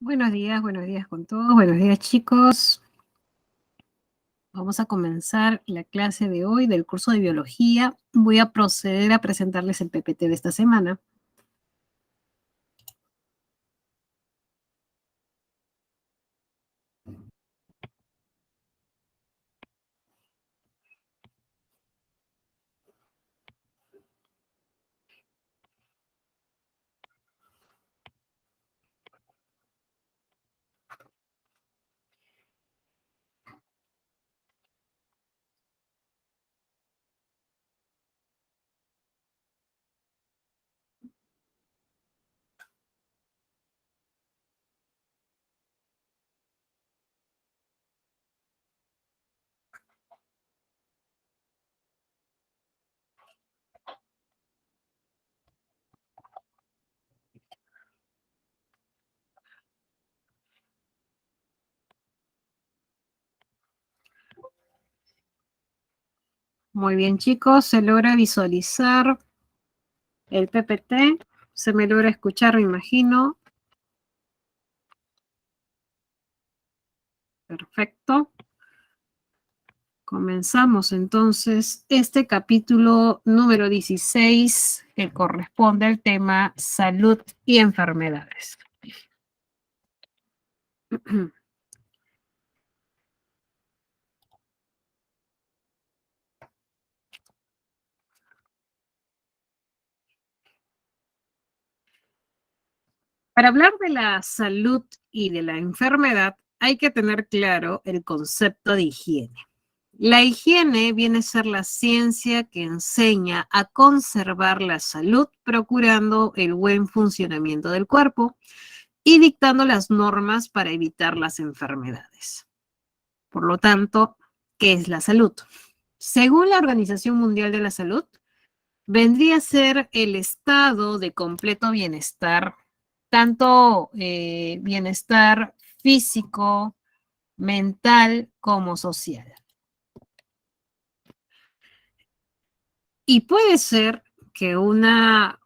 Buenos días con todos, buenos días chicos. Vamos a comenzar la clase de hoy del curso de biología. Voy a proceder a presentarles el PPT de esta semana. Muy bien chicos, se logra visualizar el PPT, se me logra escuchar, me imagino. Perfecto. Comenzamos entonces este capítulo número 16 que corresponde al tema salud y enfermedades. Para hablar de la salud y de la enfermedad, hay que tener claro el concepto de higiene. La higiene viene a ser la ciencia que enseña a conservar la salud, procurando el buen funcionamiento del cuerpo y dictando las normas para evitar las enfermedades. Por lo tanto, ¿qué es la salud? Según la Organización Mundial de la Salud, vendría a ser el estado de completo bienestar, tanto bienestar físico, mental como social. Y puede ser que una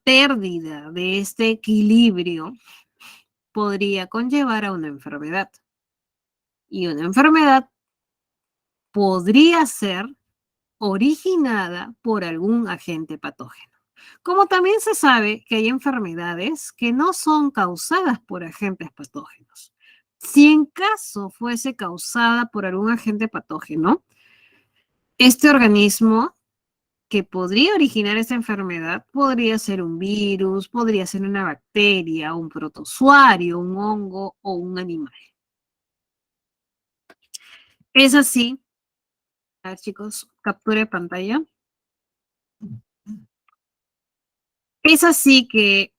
pérdida de este equilibrio podría conllevar a una enfermedad. Y una enfermedad podría ser originada por algún agente patógeno. Como también se sabe que hay enfermedades que no son causadas por agentes patógenos. Si en caso fuese causada por algún agente patógeno, este organismo que podría originar esa enfermedad podría ser un virus, podría ser una bacteria, un protozoario, un hongo o un animal. Es así, a ver, chicos, captura de pantalla. Es así que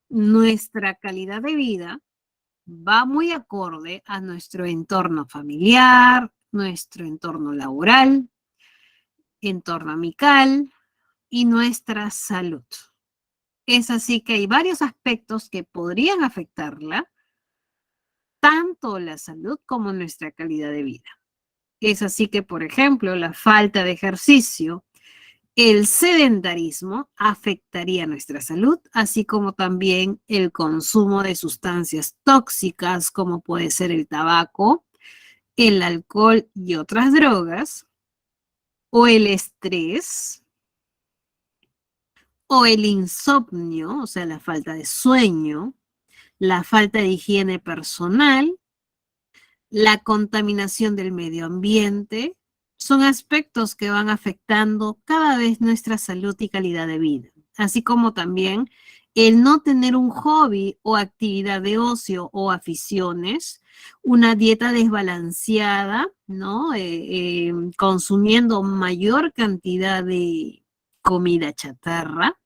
nuestra calidad de vida va muy acorde a nuestro entorno familiar, nuestro entorno laboral, entorno amical y nuestra salud. Es así que hay varios aspectos que podrían afectarla, tanto la salud como nuestra calidad de vida. Es así que, por ejemplo, la falta de ejercicio, el sedentarismo afectaría nuestra salud, así como también el consumo de sustancias tóxicas, como puede ser el tabaco, el alcohol y otras drogas, o el estrés, o el insomnio, o sea, la falta de sueño, la falta de higiene personal, la contaminación del medio ambiente, son aspectos que van afectando cada vez nuestra salud y calidad de vida, así como también el no tener un hobby o actividad de ocio o aficiones, una dieta desbalanceada, ¿no? Consumiendo mayor cantidad de comida chatarra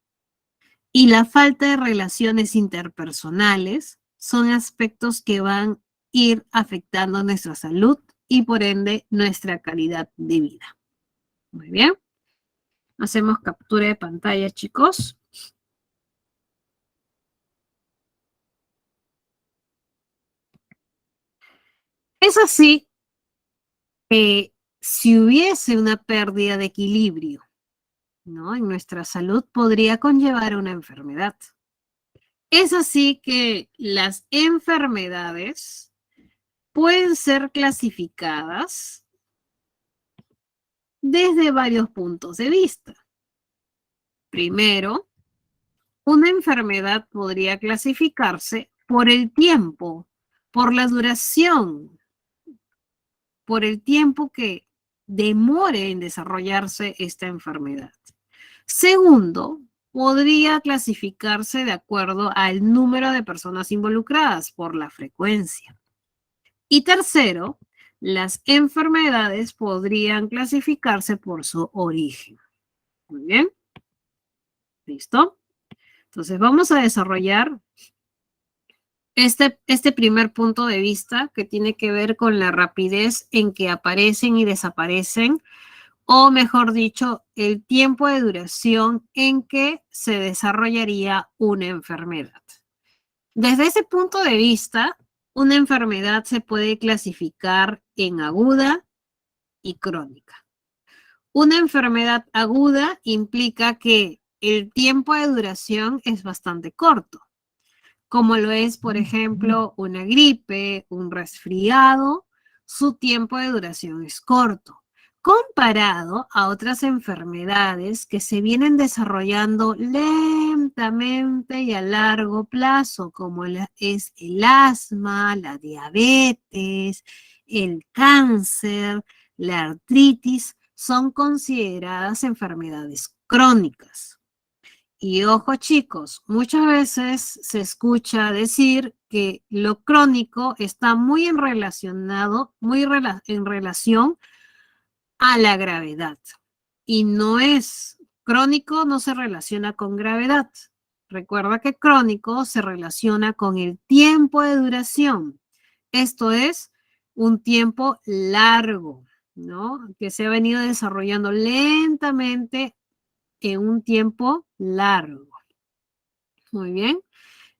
y la falta de relaciones interpersonales son aspectos que van a ir afectando nuestra salud y por ende nuestra calidad de vida. Muy bien. Hacemos captura de pantalla, chicos. Es así que si hubiese una pérdida de equilibrio, ¿no? En nuestra salud podría conllevar una enfermedad. Es así que las enfermedades pueden ser clasificadas desde varios puntos de vista. Primero, una enfermedad podría clasificarse por el tiempo, por la duración, por el tiempo que demore en desarrollarse esta enfermedad. Segundo, podría clasificarse de acuerdo al número de personas involucradas por la frecuencia. Y tercero, las enfermedades podrían clasificarse por su origen. Muy bien. ¿Listo? Entonces vamos a desarrollar este primer punto de vista que tiene que ver con la rapidez en que aparecen y desaparecen, o mejor dicho, el tiempo de duración en que se desarrollaría una enfermedad. Desde ese punto de vista, una enfermedad se puede clasificar en aguda y crónica. Una enfermedad aguda implica que el tiempo de duración es bastante corto, como lo es, por ejemplo, una gripe, un resfriado, su tiempo de duración es corto, comparado a otras enfermedades que se vienen desarrollando lentamente y a largo plazo, como es el asma, la diabetes, el cáncer, la artritis, son consideradas enfermedades crónicas. Y ojo chicos, muchas veces se escucha decir que lo crónico está muy en relación a la gravedad. Y no es, crónico no se relaciona con gravedad. Recuerda que crónico se relaciona con el tiempo de duración. Esto es un tiempo largo, ¿no? Que se ha venido desarrollando lentamente en un tiempo largo. Muy bien.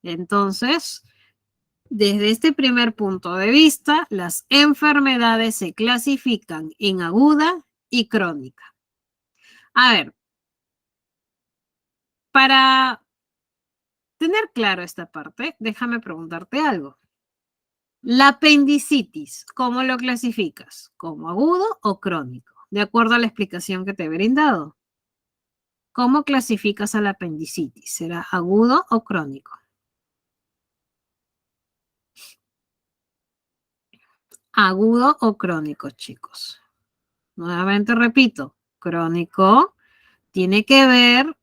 Entonces, desde este primer punto de vista, las enfermedades se clasifican en aguda y crónica. A ver, para tener claro esta parte, déjame preguntarte algo. La apendicitis, ¿cómo lo clasificas? ¿Como agudo o crónico? De acuerdo a la explicación que te he brindado. ¿Cómo clasificas a la apendicitis? ¿Será agudo o crónico? Agudo o crónico, chicos. Nuevamente repito, crónico tiene que ver,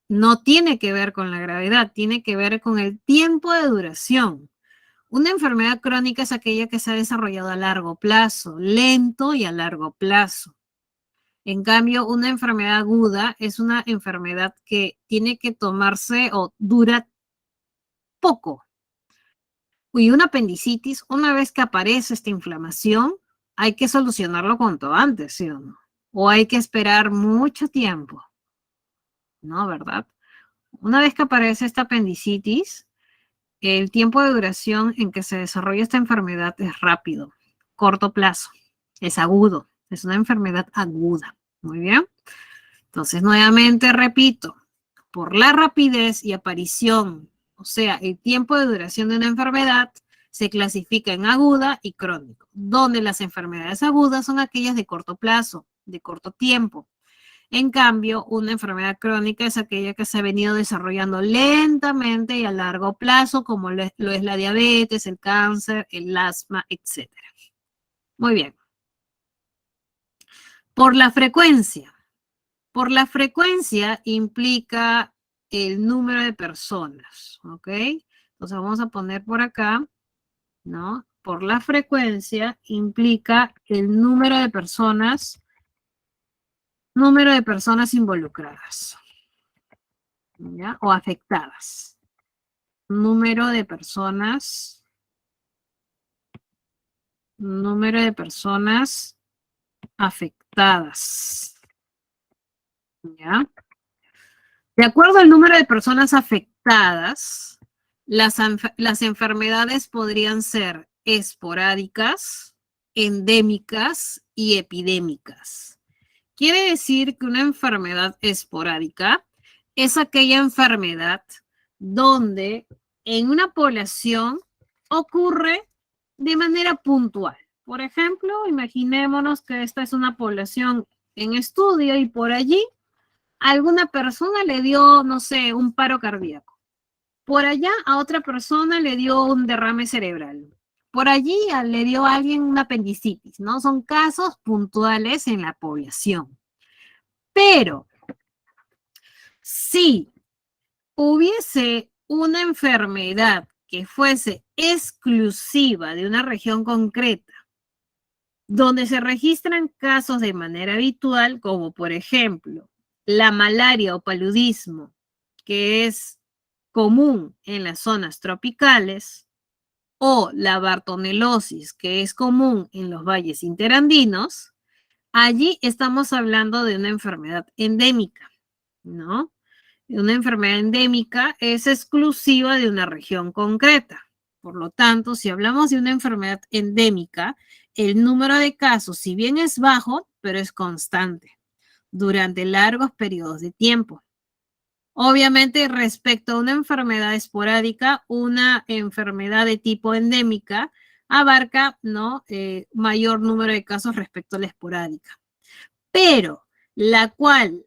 no tiene que ver con la gravedad, tiene que ver con el tiempo de duración. Una enfermedad crónica es aquella que se ha desarrollado a largo plazo, lento y a largo plazo. En cambio, una enfermedad aguda es una enfermedad que tiene que tomarse o dura poco. Y una apendicitis, una vez que aparece esta inflamación, hay que solucionarlo cuanto antes, ¿sí o no? O hay que esperar mucho tiempo, ¿no? ¿Verdad? Una vez que aparece esta apendicitis, el tiempo de duración en que se desarrolla esta enfermedad es rápido, corto plazo, es agudo, es una enfermedad aguda. Muy bien. Entonces, nuevamente repito, por la rapidez y aparición, o sea, el tiempo de duración de una enfermedad, se clasifica en aguda y crónico, donde las enfermedades agudas son aquellas de corto plazo, de corto tiempo. En cambio, una enfermedad crónica es aquella que se ha venido desarrollando lentamente y a largo plazo, como lo es la diabetes, el cáncer, el asma, etc. Muy bien. Por la frecuencia. Por la frecuencia implica el número de personas, ¿ok? Entonces vamos a poner por acá, ¿no? Por la frecuencia implica el número de personas involucradas, ¿ya? O afectadas. Número de personas afectadas, ¿ya? De acuerdo al número de personas afectadas, las enfermedades podrían ser esporádicas, endémicas y epidémicas. Quiere decir que una enfermedad esporádica es aquella enfermedad donde en una población ocurre de manera puntual. Por ejemplo, imaginémonos que esta es una población en estudio y por allí alguna persona le dio, no sé, un paro cardíaco. Por allá a otra persona le dio un derrame cerebral. Por allí le dio a alguien una apendicitis, ¿no? Son casos puntuales en la población. Pero si hubiese una enfermedad que fuese exclusiva de una región concreta, donde se registran casos de manera habitual, como por ejemplo la malaria o paludismo, que es común en las zonas tropicales, o la bartonelosis, que es común en los valles interandinos, allí estamos hablando de una enfermedad endémica, ¿no? Una enfermedad endémica es exclusiva de una región concreta. Por lo tanto, si hablamos de una enfermedad endémica, el número de casos, si bien es bajo, pero es constante durante largos periodos de tiempo. Obviamente, respecto a una enfermedad esporádica, una enfermedad de tipo endémica abarca, ¿no? Mayor número de casos respecto a la esporádica. Pero la cual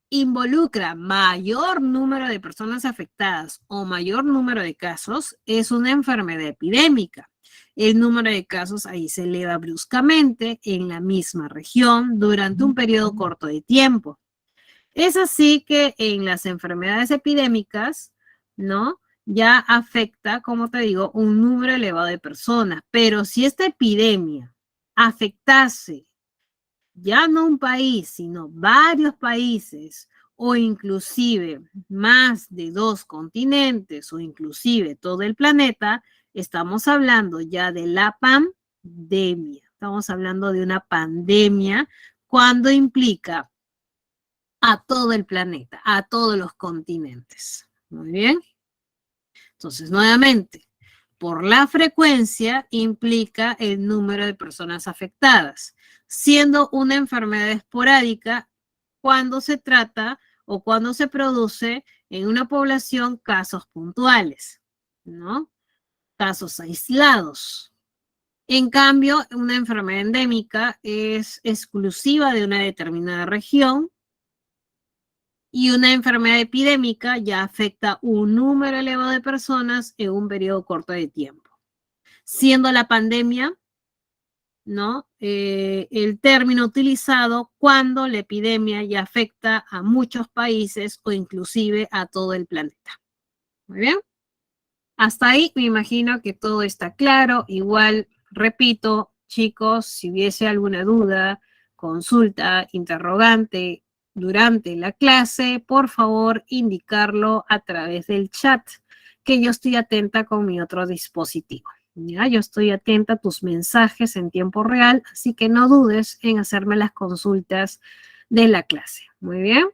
involucra mayor número de personas afectadas o mayor número de casos, es una enfermedad epidémica. El número de casos ahí se eleva bruscamente en la misma región durante un periodo corto de tiempo. Es así que en las enfermedades epidémicas, ¿no? Ya afecta, como te digo, un número elevado de personas. Pero si esta epidemia afectase ya no un país, sino varios países o inclusive más de 2 continentes o inclusive todo el planeta, estamos hablando ya de la pandemia. Estamos hablando de una pandemia cuando implica a todo el planeta, a todos los continentes. Muy bien. Entonces, nuevamente, por la frecuencia implica el número de personas afectadas, siendo una enfermedad esporádica cuando se trata o cuando se produce en una población casos puntuales, ¿no? Casos aislados. En cambio, una enfermedad endémica es exclusiva de una determinada región y una enfermedad epidémica ya afecta un número elevado de personas en un periodo corto de tiempo. Siendo la pandemia, ¿no? El término utilizado cuando la epidemia ya afecta a muchos países o inclusive a todo el planeta. Muy bien. Hasta ahí me imagino que todo está claro. Igual, repito, chicos, si hubiese alguna duda, consulta, interrogante durante la clase, por favor, indicarlo a través del chat, que yo estoy atenta con mi otro dispositivo. Ya, yo estoy atenta a tus mensajes en tiempo real, así que no dudes en hacerme las consultas de la clase. Muy bien.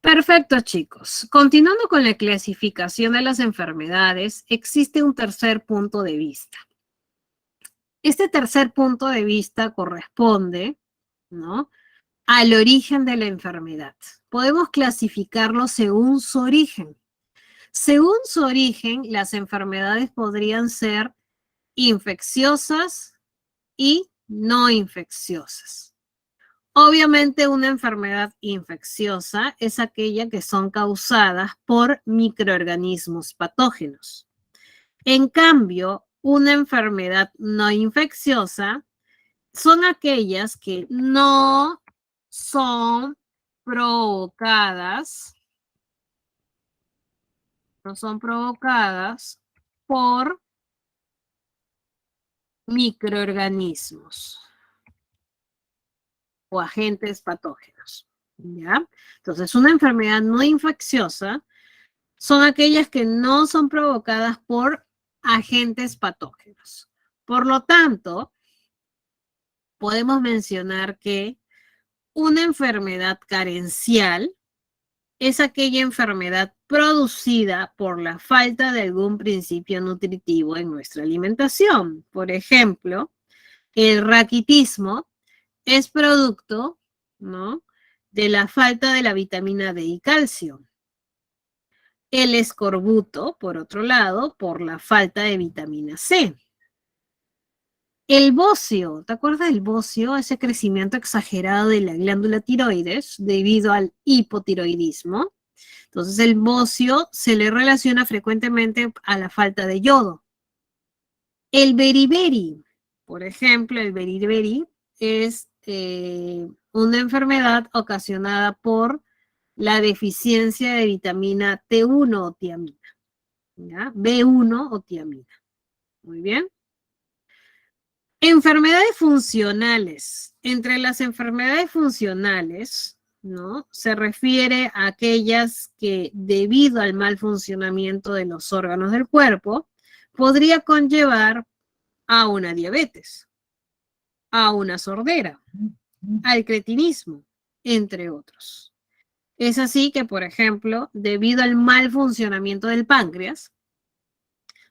Perfecto, chicos. Continuando con la clasificación de las enfermedades, existe un tercer punto de vista. Este tercer punto de vista corresponde, ¿no?, al origen de la enfermedad. Podemos clasificarlo según su origen. Según su origen, las enfermedades podrían ser infecciosas y no infecciosas. Obviamente, una enfermedad infecciosa es aquella que son causadas por microorganismos patógenos. En cambio, una enfermedad no infecciosa son aquellas que no son provocadas, por microorganismos o agentes patógenos, ¿ya? Entonces, una enfermedad no infecciosa son aquellas que no son provocadas por agentes patógenos. Por lo tanto, podemos mencionar que una enfermedad carencial es aquella enfermedad producida por la falta de algún principio nutritivo en nuestra alimentación. Por ejemplo, el raquitismo es producto, ¿no?, de la falta de la vitamina D y calcio. El escorbuto, por otro lado, por la falta de vitamina C. El bocio, ¿te acuerdas del bocio? Ese crecimiento exagerado de la glándula tiroides debido al hipotiroidismo. Entonces el bocio se le relaciona frecuentemente a la falta de yodo. El beriberi, por ejemplo, el beriberi es una enfermedad ocasionada por la deficiencia de vitamina T1 o tiamina, ¿ya? B1 o tiamina. Muy bien. Enfermedades funcionales. Entre las enfermedades funcionales, ¿no? Se refiere a aquellas que, debido al mal funcionamiento de los órganos del cuerpo, podría conllevar a una diabetes, a una sordera, al cretinismo, entre otros. Es así que, por ejemplo, debido al mal funcionamiento del páncreas,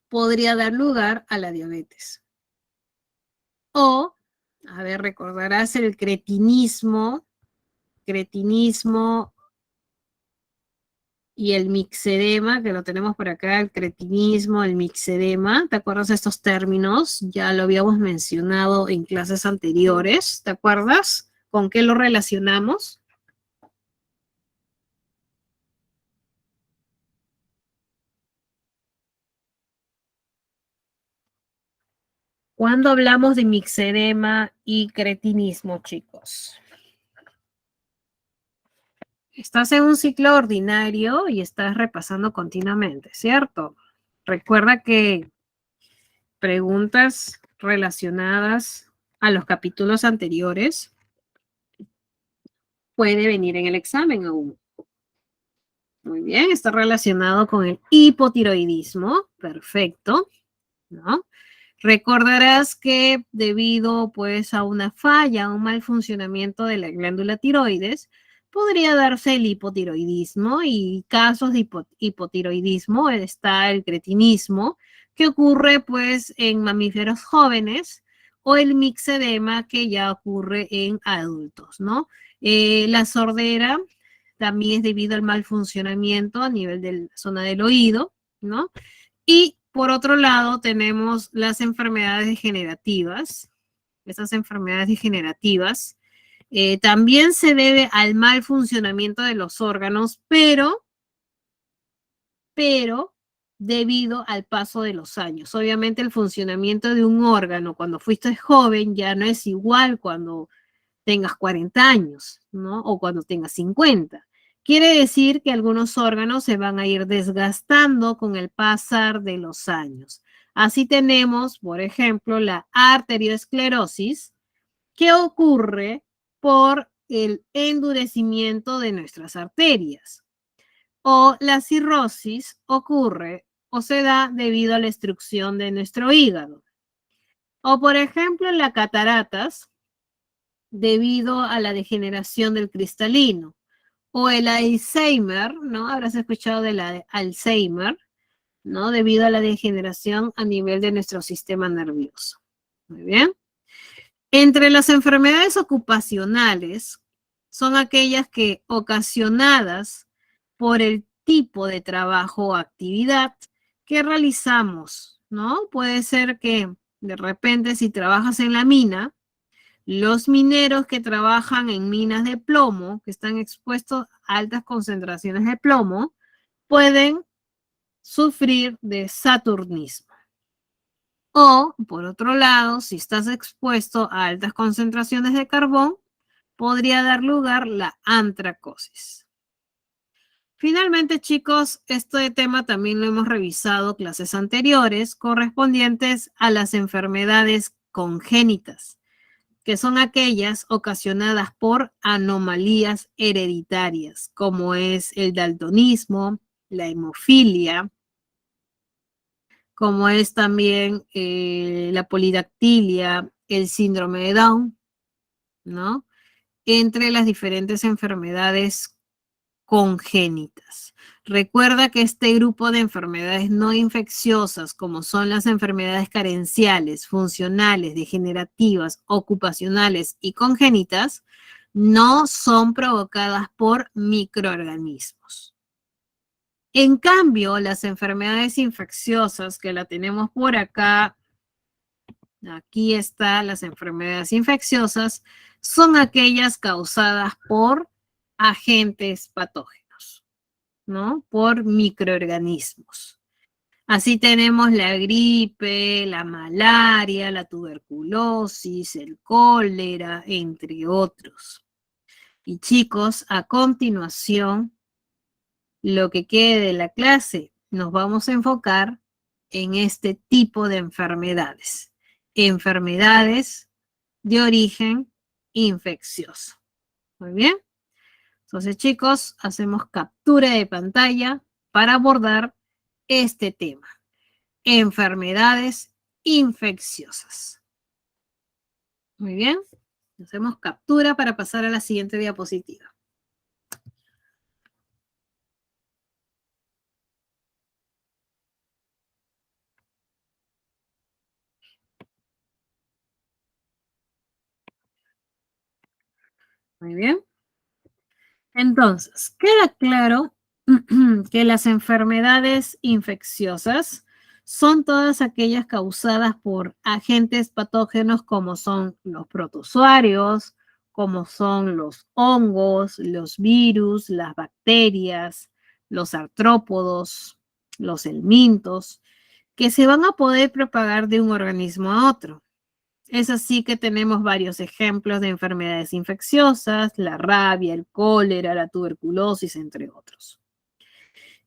podría dar lugar a la diabetes. O, a ver, recordarás el cretinismo y el mixedema, que lo tenemos por acá, el cretinismo, el mixedema. ¿Te acuerdas de estos términos? Ya lo habíamos mencionado en clases anteriores. ¿Te acuerdas? ¿Con qué lo relacionamos? ¿Cuándo hablamos de mixedema y cretinismo, chicos? Estás en un ciclo ordinario y estás repasando continuamente, ¿cierto? Recuerda que preguntas relacionadas a los capítulos anteriores puede venir en el examen aún. Muy bien, está relacionado con el hipotiroidismo. Perfecto, ¿no? Recordarás que debido pues a una falla, a un mal funcionamiento de la glándula tiroides, podría darse el hipotiroidismo y casos de hipotiroidismo está el cretinismo, que ocurre pues en mamíferos jóvenes, o el mixedema que ya ocurre en adultos, ¿no? La sordera también es debido al mal funcionamiento a nivel de la zona del oído, ¿no? Y por otro lado tenemos las enfermedades degenerativas. Esas enfermedades degenerativas también se debe al mal funcionamiento de los órganos, pero debido al paso de los años. Obviamente el funcionamiento de un órgano cuando fuiste joven ya no es igual cuando tengas 40 años, ¿no? O cuando tengas 50. Quiere decir que algunos órganos se van a ir desgastando con el pasar de los años. Así tenemos, por ejemplo, la arteriosclerosis, que ocurre por el endurecimiento de nuestras arterias. O la cirrosis ocurre o se da debido a la destrucción de nuestro hígado. O, por ejemplo, la cataratas, debido a la degeneración del cristalino. O el Alzheimer, ¿no? Habrás escuchado de la Alzheimer, ¿no? Debido a la degeneración a nivel de nuestro sistema nervioso. Muy bien. Entre las enfermedades ocupacionales son aquellas que, ocasionadas por el tipo de trabajo o actividad que realizamos, ¿no? Puede ser que de repente si trabajas en la mina, los mineros que trabajan en minas de plomo, que están expuestos a altas concentraciones de plomo, pueden sufrir de saturnismo. O, por otro lado, si estás expuesto a altas concentraciones de carbón, podría dar lugar la antracosis. Finalmente, chicos, este tema también lo hemos revisado en clases anteriores, correspondientes a las enfermedades congénitas, que son aquellas ocasionadas por anomalías hereditarias, como es el daltonismo, la hemofilia, como es también la polidactilia, el síndrome de Down, ¿no? Entre las diferentes enfermedades congénitas. Recuerda que este grupo de enfermedades no infecciosas, como son las enfermedades carenciales, funcionales, degenerativas, ocupacionales y congénitas, no son provocadas por microorganismos. En cambio, las enfermedades infecciosas que la tenemos por acá, aquí están las enfermedades infecciosas, son aquellas causadas por agentes patógenos, ¿no? Por microorganismos. Así tenemos la gripe, la malaria, la tuberculosis, el cólera, entre otros. Y chicos, a continuación, lo que quede de la clase, nos vamos a enfocar en este tipo de enfermedades. Enfermedades de origen infeccioso. Muy bien. Entonces, chicos, hacemos captura de pantalla para abordar este tema. Enfermedades infecciosas. Muy bien. Hacemos captura para pasar a la siguiente diapositiva. Muy bien. Entonces, queda claro que las enfermedades infecciosas son todas aquellas causadas por agentes patógenos como son los protozoarios, como son los hongos, los virus, las bacterias, los artrópodos, los helmintos, que se van a poder propagar de un organismo a otro. Es así que tenemos varios ejemplos de enfermedades infecciosas, la rabia, el cólera, la tuberculosis, entre otros.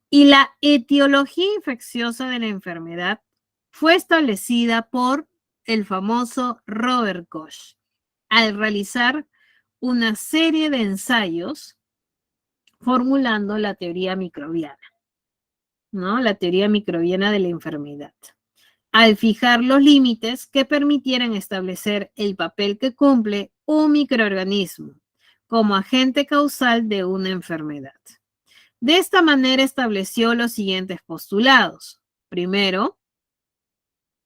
Y la etiología infecciosa de la enfermedad fue establecida por el famoso Robert Koch al realizar una serie de ensayos formulando la teoría microbiana, ¿no? La teoría microbiana de la enfermedad, al fijar los límites que permitieran establecer el papel que cumple un microorganismo como agente causal de una enfermedad. De esta manera estableció los siguientes postulados. Primero,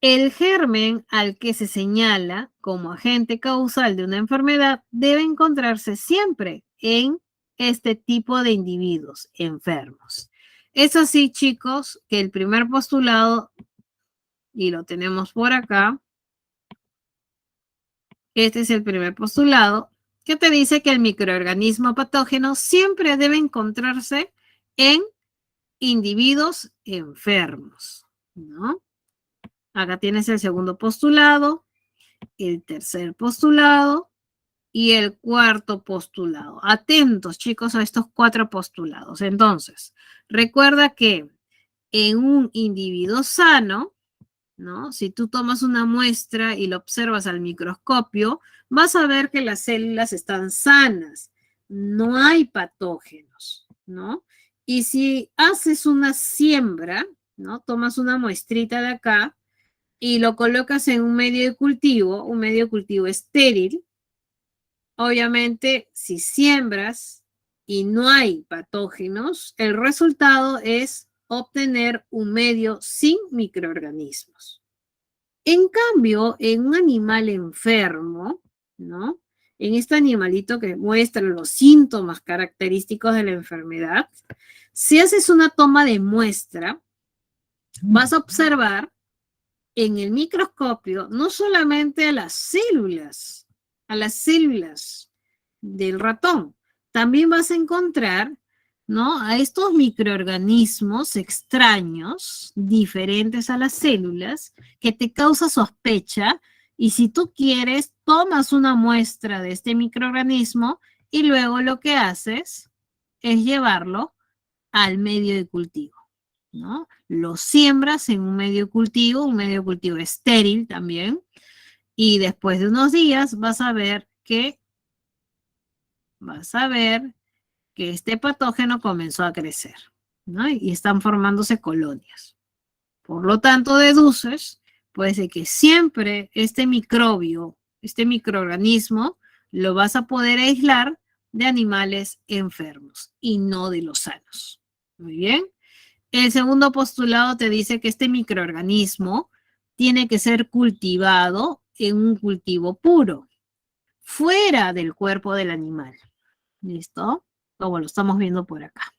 el germen al que se señala como agente causal de una enfermedad debe encontrarse siempre en este tipo de individuos enfermos. Es así, chicos, que el primer postulado, y lo tenemos por acá, este es el primer postulado, que te dice que el microorganismo patógeno siempre debe encontrarse en individuos enfermos, ¿no? Acá tienes el segundo postulado, el tercer postulado y el cuarto postulado. Atentos, chicos, a estos 4 postulados. Entonces, recuerda que en un individuo sano, ¿no? Si tú tomas una muestra y lo observas al microscopio, vas a ver que las células están sanas, no hay patógenos, ¿no? Y si haces una siembra, ¿no? Tomas una muestrita de acá y lo colocas en un medio de cultivo estéril, obviamente si siembras y no hay patógenos, el resultado es obtener un medio sin microorganismos. En cambio, en un animal enfermo, ¿no? En este animalito que muestra los síntomas característicos de la enfermedad, si haces una toma de muestra, vas a observar en el microscopio no solamente a las células del ratón, también vas a encontrar, ¿no? A estos microorganismos extraños, diferentes a las células, que te causa sospecha, y si tú quieres, tomas una muestra de este microorganismo y luego lo que haces es llevarlo al medio de cultivo, ¿no? Lo siembras en un medio cultivo estéril también, y después de unos días vas a ver que este patógeno comenzó a crecer, ¿no? Y están formándose colonias. Por lo tanto, deduces, pues, de que siempre este microbio, este microorganismo, lo vas a poder aislar de animales enfermos y no de los sanos. Muy bien. El segundo postulado te dice que este microorganismo tiene que ser cultivado en un cultivo puro, fuera del cuerpo del animal. ¿Listo? Como lo estamos viendo por acá.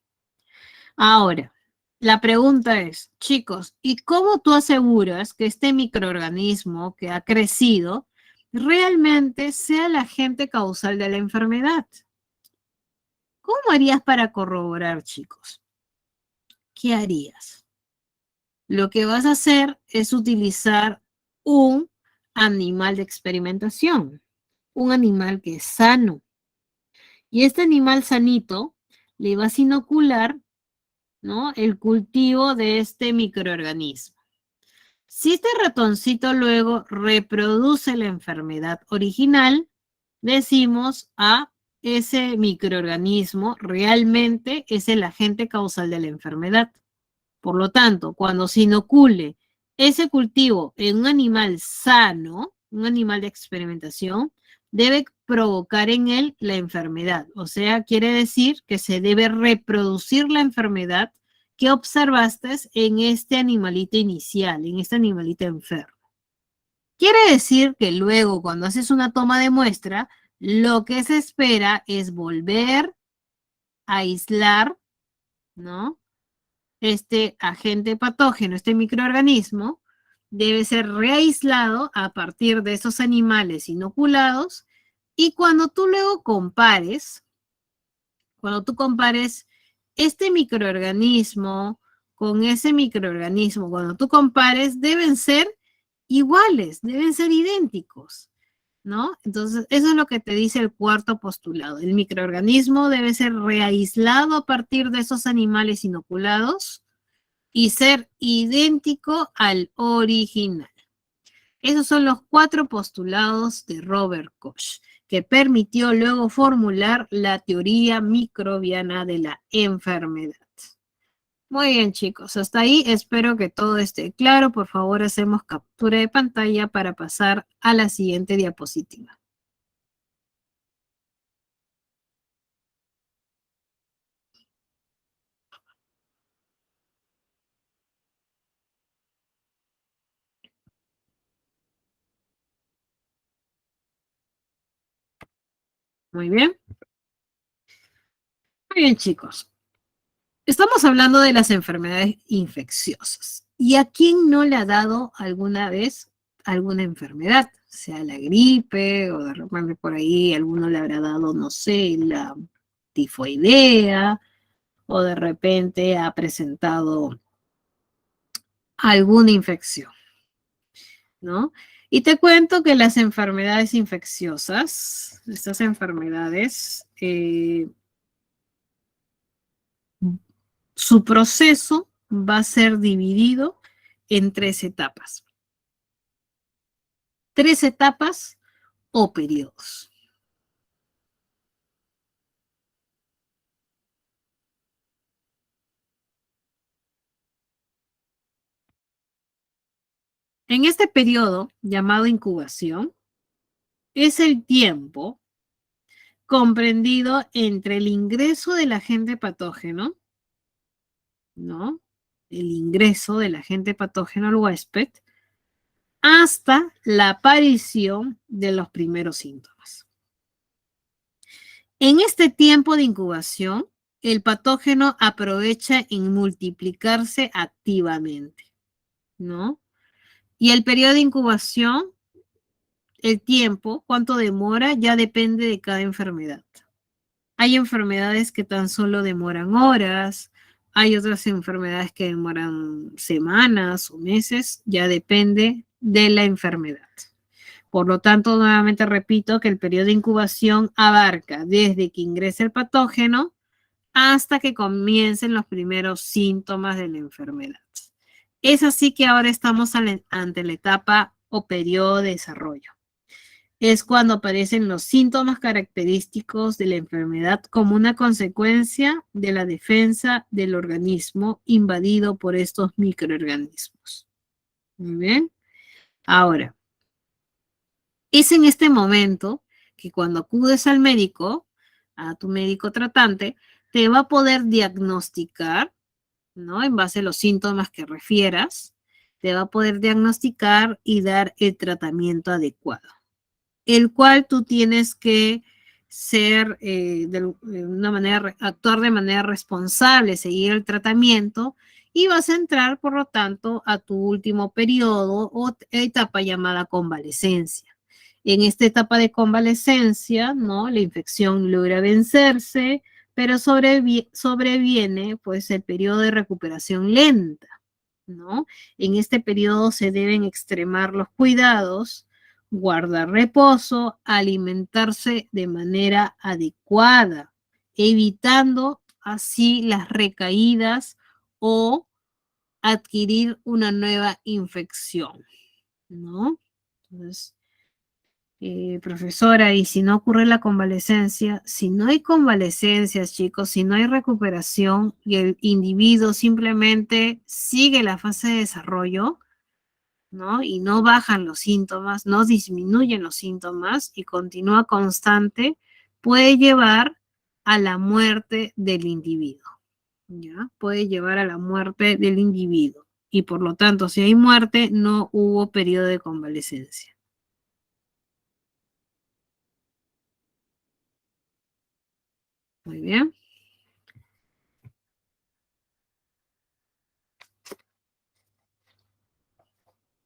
Ahora, La pregunta es, chicos, ¿y cómo tú aseguras que este microorganismo que ha crecido realmente sea el agente causal de la enfermedad? ¿Cómo harías para corroborar, chicos? ¿Qué harías? Lo que vas a hacer es utilizar un animal de experimentación, un animal que es sano. Y este animal sanito le vas a inocular, ¿no?, el cultivo de este microorganismo. Si este ratoncito luego reproduce la enfermedad original, decimos a ese microorganismo realmente es el agente causal de la enfermedad. Por lo tanto, cuando se inocule ese cultivo en un animal sano, un animal de experimentación, debe provocar en él la enfermedad. O sea, quiere decir que se debe reproducir la enfermedad que observaste en este animalito inicial, en este animalito enfermo. Quiere decir que luego, cuando haces una toma de muestra, lo que se espera es volver a aislar, ¿no?, este agente patógeno, este microorganismo, debe ser reaislado a partir de esos animales inoculados y cuando tú luego compares, cuando tú compares este microorganismo con ese microorganismo, cuando tú compares, deben ser iguales, deben ser idénticos, ¿no? Entonces, eso es lo que te dice el cuarto postulado. El microorganismo debe ser reaislado a partir de esos animales inoculados y ser idéntico al original. Esos son los 4 postulados de Robert Koch, que permitió luego formular la teoría microbiana de la enfermedad. Muy bien, chicos, hasta ahí espero que todo esté claro. Por favor, hacemos captura de pantalla para pasar a la siguiente diapositiva. Muy bien. Muy bien, chicos. Estamos hablando de las enfermedades infecciosas. ¿Y a quién no le ha dado alguna vez alguna enfermedad? Sea la gripe o de repente por ahí alguno le habrá dado, no sé, la tifoidea o de repente ha presentado alguna infección, ¿no? Y te cuento que las enfermedades infecciosas, estas enfermedades, su proceso va a ser dividido en 3 etapas. 3 etapas o periodos. En este periodo, llamado incubación, es el tiempo comprendido entre el ingreso del agente patógeno, ¿no? El ingreso del agente patógeno al huésped, hasta la aparición de los primeros síntomas. En este tiempo de incubación, el patógeno aprovecha en multiplicarse activamente, ¿no? Y el periodo de incubación, el tiempo, cuánto demora, ya depende de cada enfermedad. Hay enfermedades que tan solo demoran horas, hay otras enfermedades que demoran semanas o meses, ya depende de la enfermedad. Por lo tanto, nuevamente repito que el periodo de incubación abarca desde que ingresa el patógeno hasta que comiencen los primeros síntomas de la enfermedad. Es así que ahora estamos ante la etapa o periodo de desarrollo. Es cuando aparecen los síntomas característicos de la enfermedad como una consecuencia de la defensa del organismo invadido por estos microorganismos. Muy bien. Ahora, es en este momento que cuando acudes al médico, a tu médico tratante, te va a poder diagnosticar, ¿no? En base a los síntomas que refieras, te va a poder diagnosticar y dar el tratamiento adecuado, el cual tú tienes que ser de una manera, actuar de manera responsable, seguir el tratamiento y vas a entrar, por lo tanto, a tu último periodo o etapa llamada convalecencia. En esta etapa de convalecencia, ¿no? La infección logra vencerse, pero sobreviene, pues, el periodo de recuperación lenta, ¿no? En este periodo se deben extremar los cuidados, guardar reposo, alimentarse de manera adecuada, evitando así las recaídas o adquirir una nueva infección, ¿no? Entonces, profesora, y si no ocurre la convalecencia, si no hay convalecencias, chicos, si no hay recuperación y el individuo simplemente sigue la fase de desarrollo, ¿no? Y no bajan los síntomas, no disminuyen los síntomas y continúa constante, puede llevar a la muerte del individuo, ¿ya? Puede llevar a la muerte del individuo. Y por lo tanto, si hay muerte, no hubo periodo de convalecencia. Muy bien.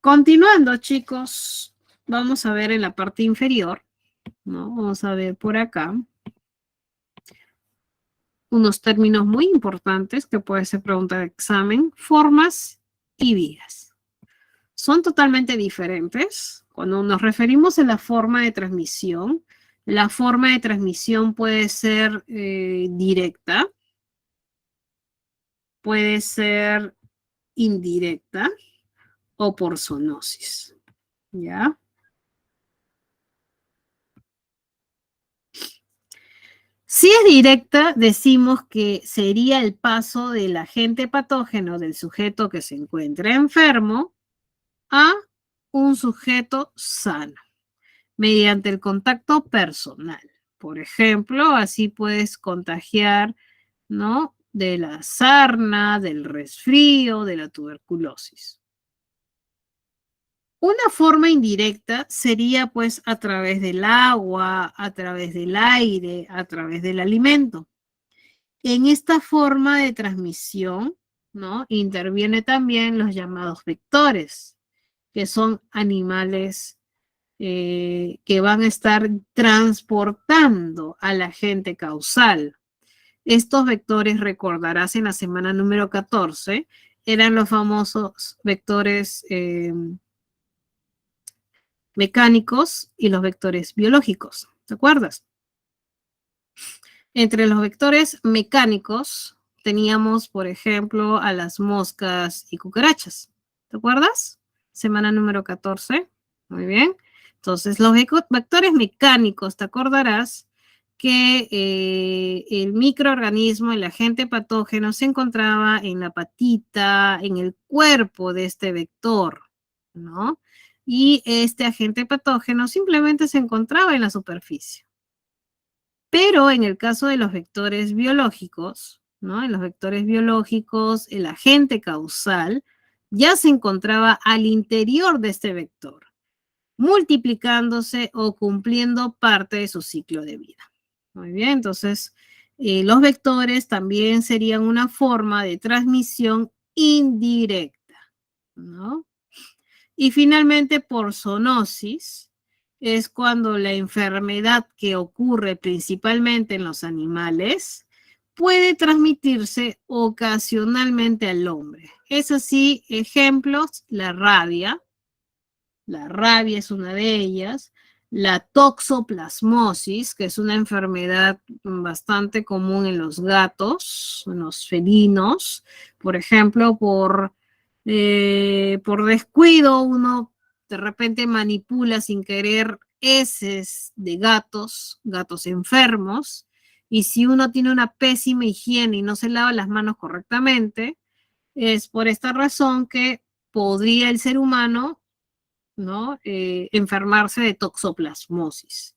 Continuando, chicos, vamos a ver en la parte inferior, ¿no? Vamos a ver por acá unos términos muy importantes que puede ser pregunta de examen, formas y vías. Son totalmente diferentes. Cuando nos referimos a la forma de transmisión, la forma de transmisión puede ser directa, puede ser indirecta o por zoonosis, ¿ya? Si es directa, decimos que sería el paso del agente patógeno del sujeto que se encuentra enfermo a un sujeto sano mediante el contacto personal. Por ejemplo, así puedes contagiar, ¿no? De la sarna, del resfrío, de la tuberculosis. Una forma indirecta sería pues a través del agua, a través del aire, a través del alimento. En esta forma de transmisión, ¿no? Interviene también los llamados vectores, que son animales que van a estar transportando al agente causal. Estos vectores, recordarás en la semana número 14, eran los famosos vectores mecánicos y los vectores biológicos. ¿Te acuerdas? Entre los vectores mecánicos teníamos, por ejemplo, a las moscas y cucarachas. ¿Te acuerdas? Semana número 14. Muy bien. Entonces, los vectores mecánicos, te acordarás que el microorganismo, el agente patógeno, se encontraba en la patita, en el cuerpo de este vector, ¿no? Y este agente patógeno simplemente se encontraba en la superficie. Pero en el caso de los vectores biológicos, ¿no? En los vectores biológicos, el agente causal ya se encontraba al interior de este vector, multiplicándose o cumpliendo parte de su ciclo de vida. Muy bien, entonces los vectores también serían una forma de transmisión indirecta, ¿no? Y finalmente, por zoonosis, es cuando la enfermedad que ocurre principalmente en los animales puede transmitirse ocasionalmente al hombre. Es así, ejemplos, la rabia es una de ellas, la toxoplasmosis, que es una enfermedad bastante común en los gatos, en los felinos, por ejemplo, por descuido uno de repente manipula sin querer heces de gatos enfermos, y si uno tiene una pésima higiene y no se lava las manos correctamente, es por esta razón que podría el ser humano, ¿no? Enfermarse de toxoplasmosis.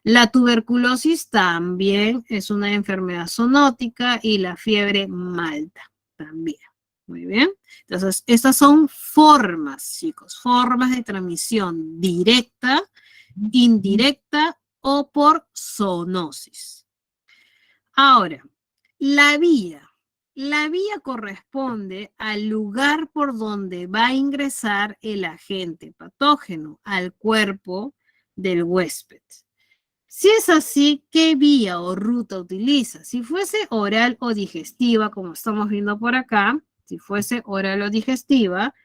La tuberculosis también es una enfermedad zoonótica y la fiebre malta también. Muy bien. Entonces, estas son formas, chicos, formas de transmisión directa, indirecta o por zoonosis. Ahora, la vía. La vía corresponde al lugar por donde va a ingresar el agente patógeno al cuerpo del huésped. Si es así, ¿qué vía o ruta utiliza? Si fuese oral o digestiva, como estamos viendo por acá, si fuese oral o digestiva,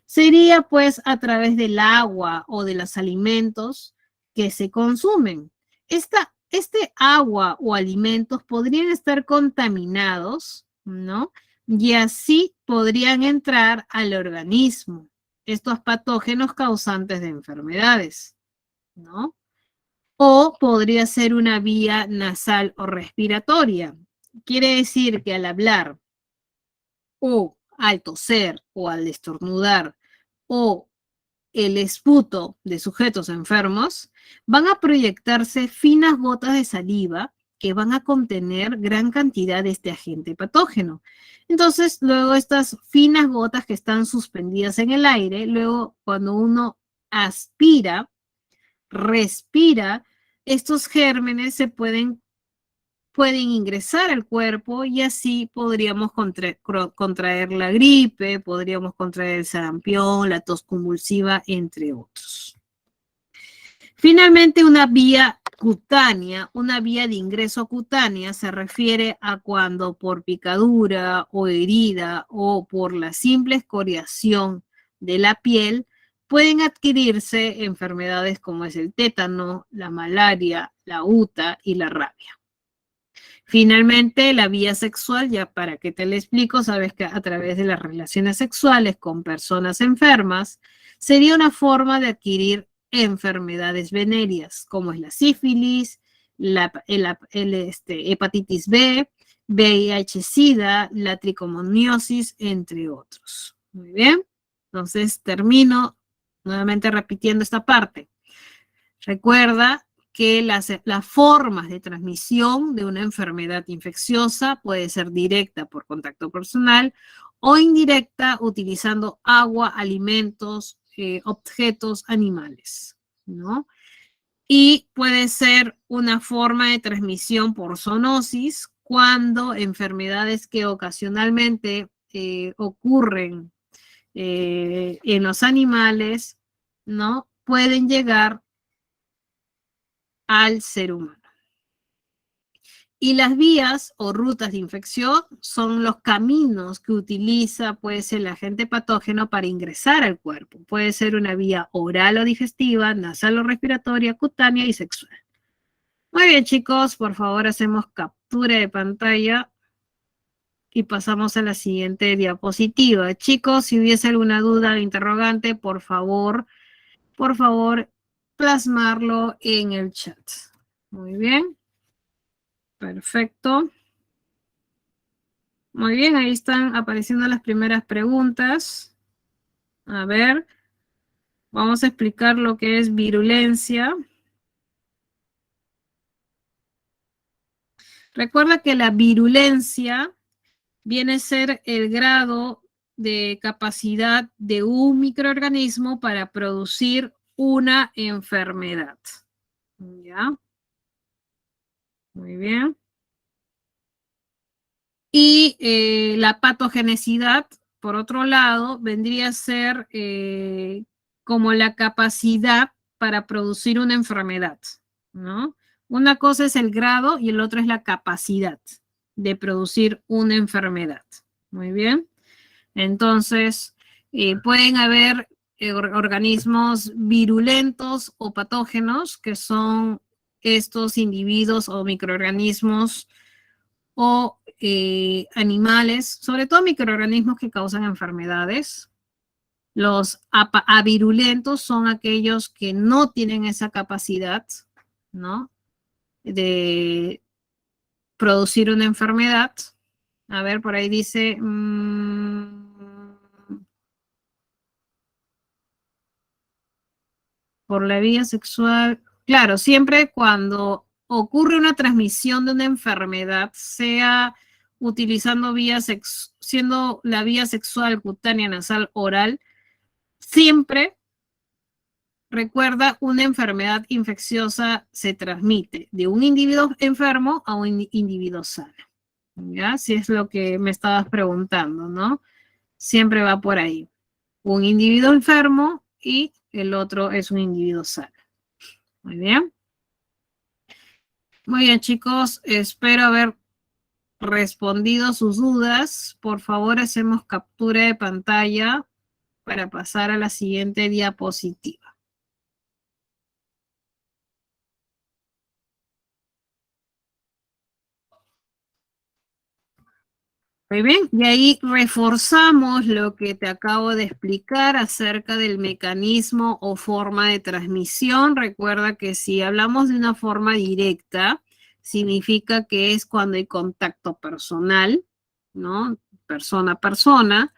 sería pues a través del agua o de los alimentos que se consumen. Este agua o alimentos podrían estar contaminados, ¿no? Y así podrían entrar al organismo estos patógenos causantes de enfermedades, ¿no? O podría ser una vía nasal o respiratoria. Quiere decir que al hablar o al toser o al estornudar o el esputo de sujetos enfermos, van a proyectarse finas gotas de saliva que van a contener gran cantidad de este agente patógeno. Entonces, luego estas finas gotas que están suspendidas en el aire, luego cuando uno aspira, respira, estos gérmenes se pueden ingresar al cuerpo y así podríamos contraer la gripe, podríamos contraer el sarampión, la tos convulsiva, entre otros. Finalmente, una vía cutánea, una vía de ingreso cutánea se refiere a cuando por picadura o herida o por la simple escoriación de la piel pueden adquirirse enfermedades como es el tétano, la malaria, la UTA y la rabia. Finalmente, la vía sexual, ya para que te lo explico, sabes que a través de las relaciones sexuales con personas enfermas, sería una forma de adquirir enfermedades venéreas, como es la sífilis, hepatitis B, VIH-Sida, la tricomoniosis, entre otros. Muy bien. Entonces, termino nuevamente repitiendo esta parte. Recuerda que las formas de transmisión de una enfermedad infecciosa puede ser directa por contacto personal o indirecta utilizando agua, alimentos, objetos, animales, ¿no? Y puede ser una forma de transmisión por zoonosis cuando enfermedades que ocasionalmente ocurren en los animales, ¿no? Pueden llegar al ser humano. Y las vías o rutas de infección son los caminos que utiliza pues, el agente patógeno para ingresar al cuerpo. Puede ser una vía oral o digestiva, nasal o respiratoria, cutánea y sexual. Muy bien, chicos, por favor hacemos captura de pantalla y pasamos a la siguiente diapositiva. Chicos, si hubiese alguna duda o interrogante, por favor, plasmarlo en el chat. Muy bien. Perfecto. Muy bien, ahí están apareciendo las primeras preguntas. A ver, vamos a explicar lo que es virulencia. Recuerda que la virulencia viene a ser el grado de capacidad de un microorganismo para producir una enfermedad. ¿Ya? Muy bien. Y la patogenicidad, por otro lado, vendría a ser como la capacidad para producir una enfermedad, ¿no? Una cosa es el grado y el otro es la capacidad de producir una enfermedad. Muy bien. Entonces, pueden haber organismos virulentos o patógenos, que son estos individuos o microorganismos o animales, sobre todo microorganismos que causan enfermedades. Los avirulentos son aquellos que no tienen esa capacidad, ¿no? De producir una enfermedad. A ver, por ahí dice... por la vía sexual. Claro, siempre cuando ocurre una transmisión de una enfermedad, sea utilizando siendo la vía sexual, cutánea, nasal, oral, siempre recuerda, una enfermedad infecciosa se transmite de un individuo enfermo a un individuo sano. ¿Ya? Si es lo que me estabas preguntando, ¿no? Siempre va por ahí. Un individuo enfermo y el otro es un individuo sano. Muy bien. Muy bien, chicos. Espero haber respondido sus dudas. Por favor, hacemos captura de pantalla para pasar a la siguiente diapositiva. Muy bien, y ahí reforzamos lo que te acabo de explicar acerca del mecanismo o forma de transmisión. Recuerda que si hablamos de una forma directa, significa que es cuando hay contacto personal, ¿no? Persona a persona,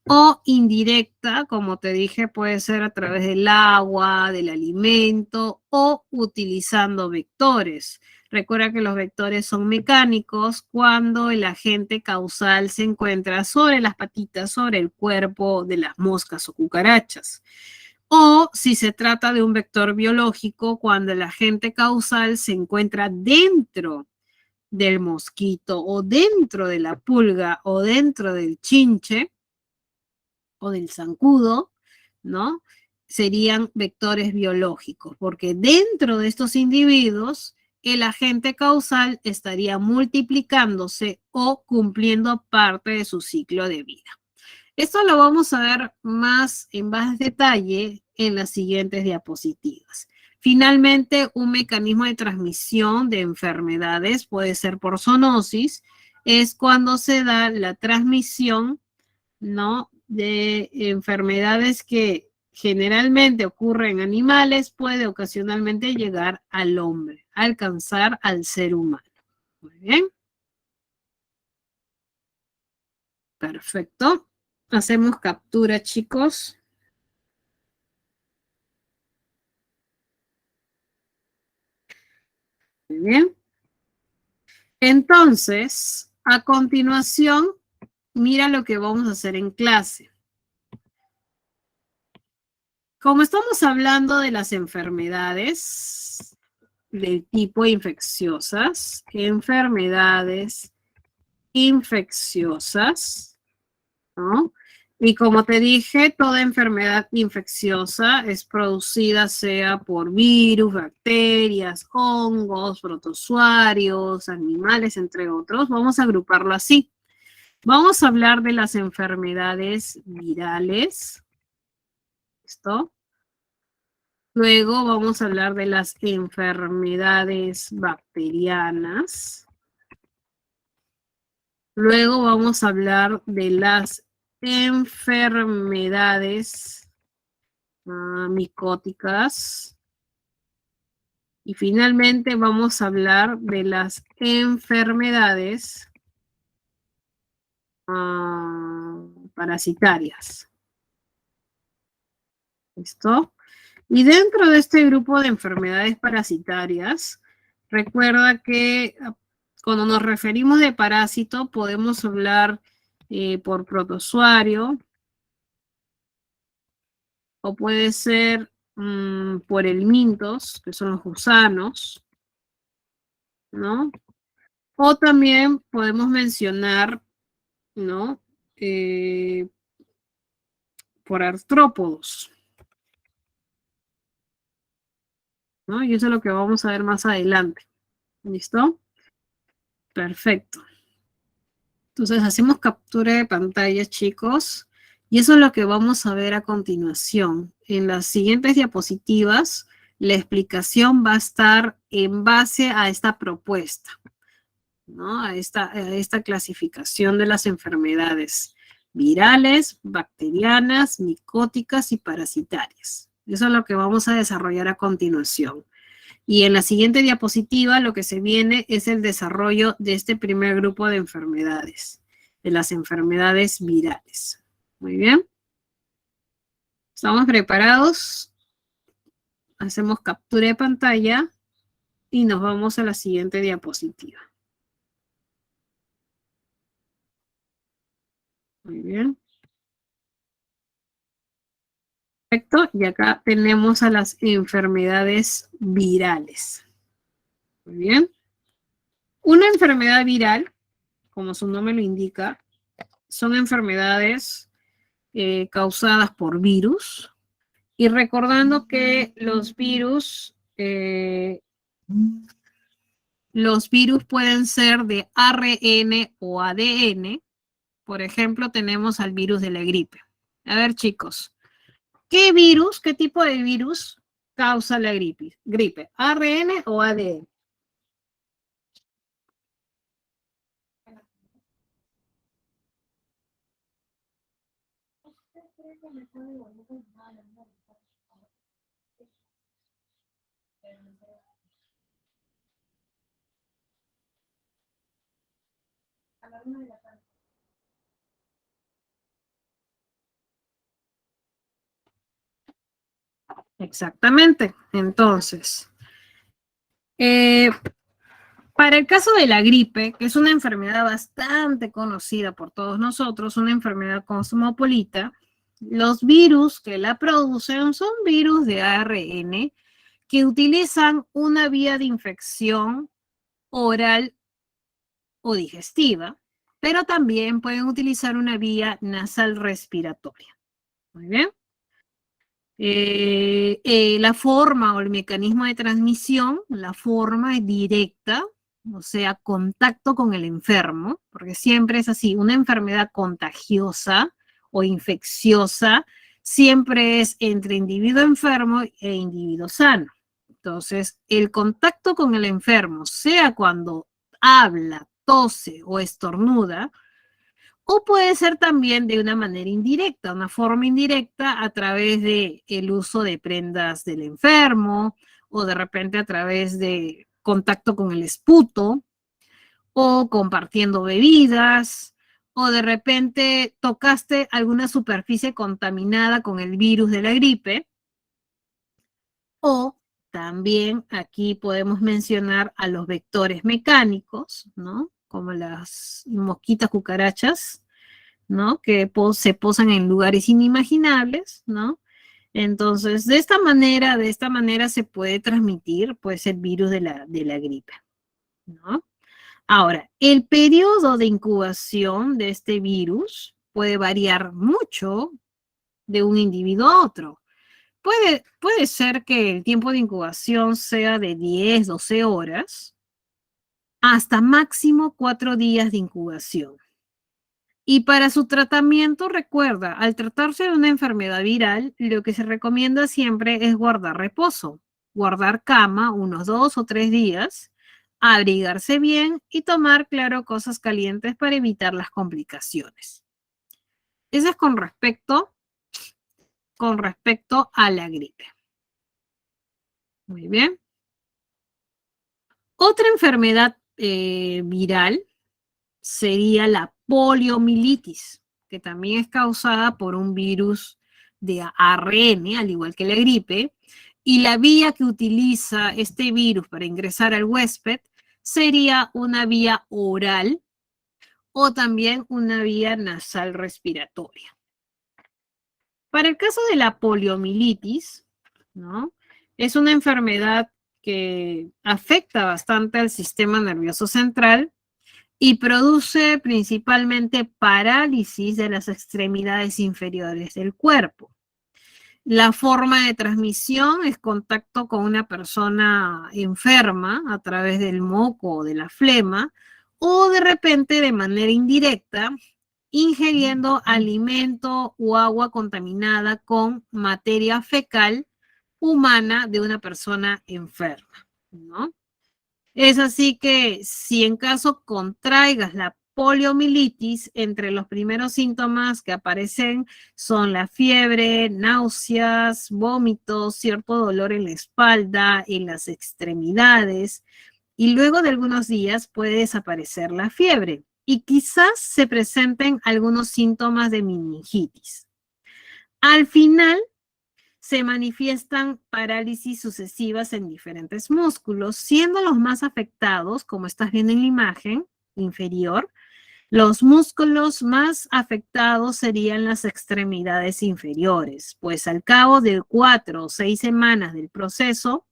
o indirecta, como te dije, puede ser a través del agua, del alimento o utilizando vectores. Recuerda que los vectores son mecánicos cuando el agente causal se encuentra sobre las patitas, sobre el cuerpo de las moscas o cucarachas. O si se trata de un vector biológico, cuando el agente causal se encuentra dentro del mosquito o dentro de la pulga o dentro del chinche o del zancudo, ¿no? Serían vectores biológicos, porque dentro de estos individuos el agente causal estaría multiplicándose o cumpliendo parte de su ciclo de vida. Esto lo vamos a ver más en más detalle en las siguientes diapositivas. Finalmente, un mecanismo de transmisión de enfermedades puede ser por zoonosis, es cuando se da la transmisión, ¿no?, de enfermedades que generalmente ocurren en animales, puede ocasionalmente llegar al hombre, alcanzar al ser humano. Muy bien. Perfecto. Hacemos captura, chicos. Muy bien. Entonces, a continuación, mira lo que vamos a hacer en clase. Como estamos hablando de las enfermedades del tipo infecciosas, ¿no? Y como te dije, toda enfermedad infecciosa es producida sea por virus, bacterias, hongos, protozoarios, animales, entre otros. Vamos a agruparlo así. Vamos a hablar de las enfermedades virales. ¿Listo? Luego vamos a hablar de las enfermedades bacterianas. Luego vamos a hablar de las enfermedades micóticas. Y finalmente vamos a hablar de las enfermedades parasitarias. ¿Listo? Y dentro de este grupo de enfermedades parasitarias, recuerda que cuando nos referimos de parásito podemos hablar por protozoario o puede ser por helmintos, que son los gusanos, ¿no? O también podemos mencionar, ¿no? Por artrópodos, ¿no? Y eso es lo que vamos a ver más adelante. ¿Listo? Perfecto. Entonces hacemos captura de pantalla, chicos, y eso es lo que vamos a ver a continuación. En las siguientes diapositivas, la explicación va a estar en base a esta propuesta, ¿no? A esta clasificación de las enfermedades virales, bacterianas, micóticas y parasitarias. Eso es lo que vamos a desarrollar a continuación. Y en la siguiente diapositiva lo que se viene es el desarrollo de este primer grupo de enfermedades, de las enfermedades virales. Muy bien. ¿Estamos preparados? Hacemos captura de pantalla y nos vamos a la siguiente diapositiva. Muy bien. Perfecto. Y acá tenemos a las enfermedades virales. Muy bien. Una enfermedad viral como su nombre lo indica, son enfermedades causadas por virus. Y recordando que los virus pueden ser de ARN o ADN. Por ejemplo, tenemos al virus de la gripe. A ver, chicos, ¿qué tipo de virus causa la gripe? ¿ARN o ADN? Exactamente. Entonces, para el caso de la gripe, que es una enfermedad bastante conocida por todos nosotros, una enfermedad cosmopolita, los virus que la producen son virus de ARN que utilizan una vía de infección oral o digestiva, pero también pueden utilizar una vía nasal respiratoria. Muy bien. La forma o el mecanismo de transmisión, la forma es directa, o sea, contacto con el enfermo, porque siempre es así, una enfermedad contagiosa o infecciosa siempre es entre individuo enfermo e individuo sano. Entonces, el contacto con el enfermo, sea cuando habla, tose o estornuda, o puede ser también de una manera indirecta, una forma indirecta a través de el uso de prendas del enfermo o de repente a través de contacto con el esputo o compartiendo bebidas o de repente tocaste alguna superficie contaminada con el virus de la gripe o también aquí podemos mencionar a los vectores mecánicos, ¿no? Como las mosquitas cucarachas, ¿no? Que se posan en lugares inimaginables, ¿no? Entonces, de esta manera se puede transmitir, pues, el virus de la gripe, ¿no? Ahora, el periodo de incubación de este virus puede variar mucho de un individuo a otro. Puede ser que el tiempo de incubación sea de 10, 12 horas, hasta máximo 4 días de incubación. Y para su tratamiento, recuerda, al tratarse de una enfermedad viral, lo que se recomienda siempre es guardar reposo, guardar cama unos 2 o 3 días, abrigarse bien y tomar, claro, cosas calientes para evitar las complicaciones. Eso es con respecto a la gripe. Muy bien. Otra enfermedad viral sería la poliomielitis, que también es causada por un virus de ARN, al igual que la gripe, y la vía que utiliza este virus para ingresar al huésped sería una vía oral o también una vía nasal respiratoria. Para el caso de la poliomielitis, ¿no? Es una enfermedad que afecta bastante al sistema nervioso central y produce principalmente parálisis de las extremidades inferiores del cuerpo. La forma de transmisión es contacto con una persona enferma a través del moco o de la flema o de repente de manera indirecta ingiriendo alimento o agua contaminada con materia fecal humana de una persona enferma, ¿no? Es así que si en caso contraigas la poliomielitis, entre los primeros síntomas que aparecen son la fiebre, náuseas, vómitos, cierto dolor en la espalda, en las extremidades, y luego de algunos días puede desaparecer la fiebre y quizás se presenten algunos síntomas de meningitis. Al final, se manifiestan parálisis sucesivas en diferentes músculos, siendo los más afectados, como estás viendo en la imagen inferior, los músculos más afectados serían las extremidades inferiores, pues al cabo de 4 o 6 semanas del proceso,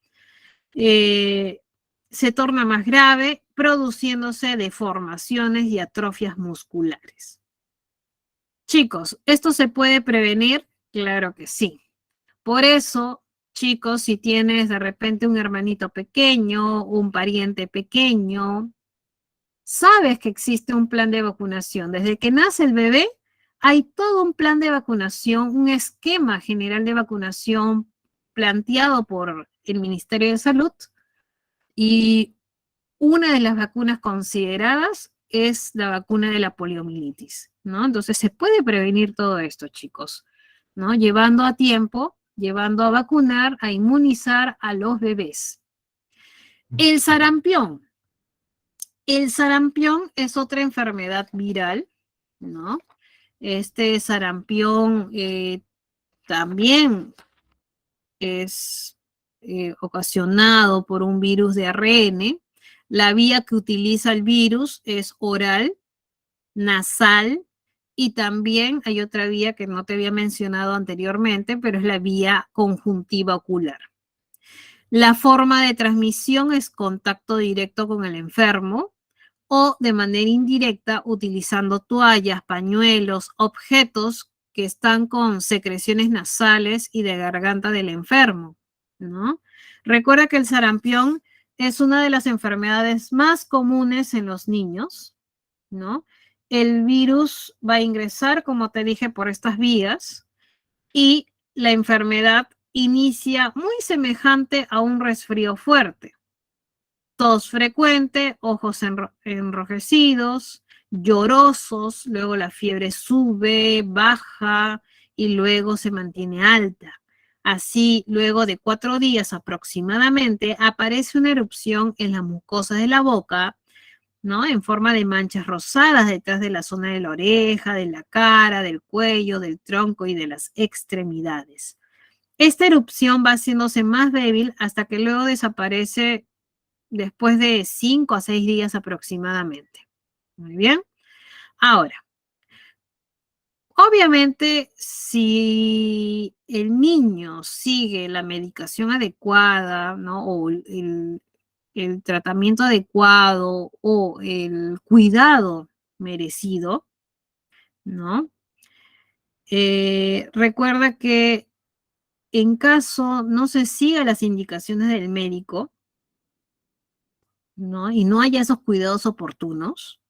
se torna más grave produciéndose deformaciones y atrofias musculares. Chicos, ¿esto se puede prevenir? Claro que sí. Por eso, chicos, si tienes de repente un hermanito pequeño, un pariente pequeño, sabes que existe un plan de vacunación. Desde que nace el bebé, hay todo un plan de vacunación, un esquema general de vacunación planteado por el Ministerio de Salud, y una de las vacunas consideradas es la vacuna de la poliomielitis, ¿no? Entonces se puede prevenir todo esto, chicos, ¿no? Llevando a tiempo, llevando a vacunar, a inmunizar a los bebés. El sarampión. El sarampión es otra enfermedad viral, ¿no? Este sarampión también es ocasionado por un virus de ARN. La vía que utiliza el virus es oral, nasal, y también hay otra vía que no te había mencionado anteriormente, pero es la vía conjuntiva ocular. La forma de transmisión es contacto directo con el enfermo o de manera indirecta utilizando toallas, pañuelos, objetos que están con secreciones nasales y de garganta del enfermo, ¿no? Recuerda que el sarampión es una de las enfermedades más comunes en los niños, ¿no? El virus va a ingresar, como te dije, por estas vías, y la enfermedad inicia muy semejante a un resfrío fuerte. Tos frecuente, ojos enrojecidos, llorosos, luego la fiebre sube, baja y luego se mantiene alta. Así, luego de 4 días aproximadamente, aparece una erupción en la mucosa de la boca, ¿no? En forma de manchas rosadas detrás de la zona de la oreja, de la cara, del cuello, del tronco y de las extremidades. Esta erupción va haciéndose más débil hasta que luego desaparece después de 5 a 6 días aproximadamente. Muy bien. Ahora, obviamente, si el niño sigue la medicación adecuada, ¿no? O el tratamiento adecuado o el cuidado merecido, ¿no? Recuerda que en caso no se siga las indicaciones del médico, ¿no? Y no haya esos cuidados oportunos,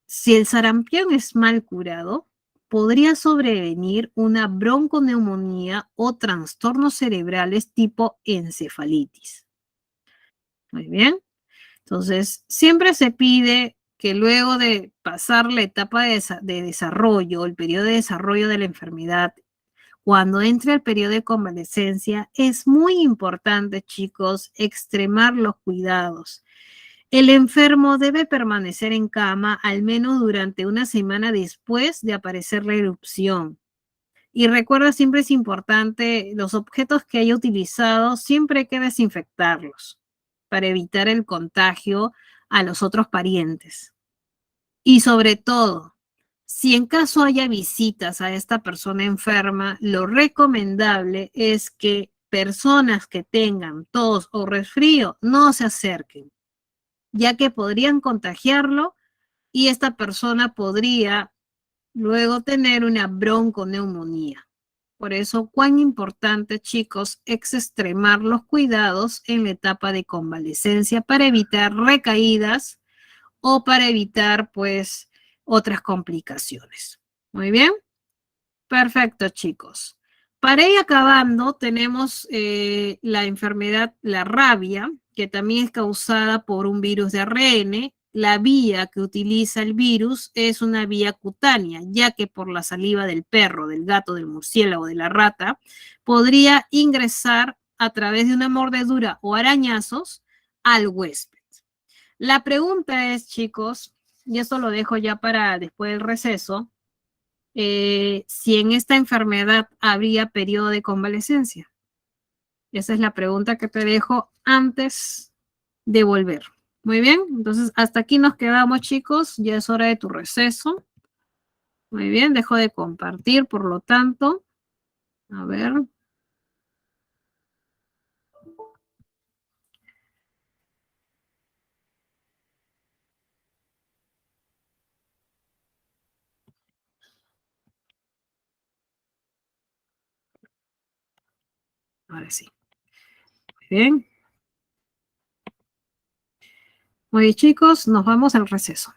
si el sarampión es mal curado, podría sobrevenir una bronconeumonía o trastornos cerebrales tipo encefalitis. Muy bien. Entonces, siempre se pide que luego de pasar la etapa de desarrollo, el periodo de desarrollo de la enfermedad, cuando entre el periodo de convalecencia, es muy importante, chicos, extremar los cuidados. El enfermo debe permanecer en cama al menos durante una semana después de aparecer la erupción. Y recuerda, siempre es importante, los objetos que haya utilizado, siempre hay que desinfectarlos para evitar el contagio a los otros parientes. Y sobre todo, si en caso haya visitas a esta persona enferma, lo recomendable es que personas que tengan tos o resfrío no se acerquen, ya que podrían contagiarlo y esta persona podría luego tener una bronconeumonía. Por eso, cuán importante, chicos, es extremar los cuidados en la etapa de convalecencia para evitar recaídas o para evitar, pues, otras complicaciones. Muy bien. Perfecto, chicos. Para ir acabando, tenemos la enfermedad, la rabia, que también es causada por un virus de ARN. La vía que utiliza el virus es una vía cutánea, ya que por la saliva del perro, del gato, del murciélago, de la rata, podría ingresar a través de una mordedura o arañazos al huésped. La pregunta es, chicos, y esto lo dejo ya para después del receso, si en esta enfermedad habría periodo de convalecencia. Esa es la pregunta que te dejo antes de volver. Muy bien, entonces hasta aquí nos quedamos, chicos. Ya es hora de tu receso. Muy bien, dejo de compartir, por lo tanto. A ver. ahora sí. Muy bien. Muy bien, chicos, nos vamos al receso.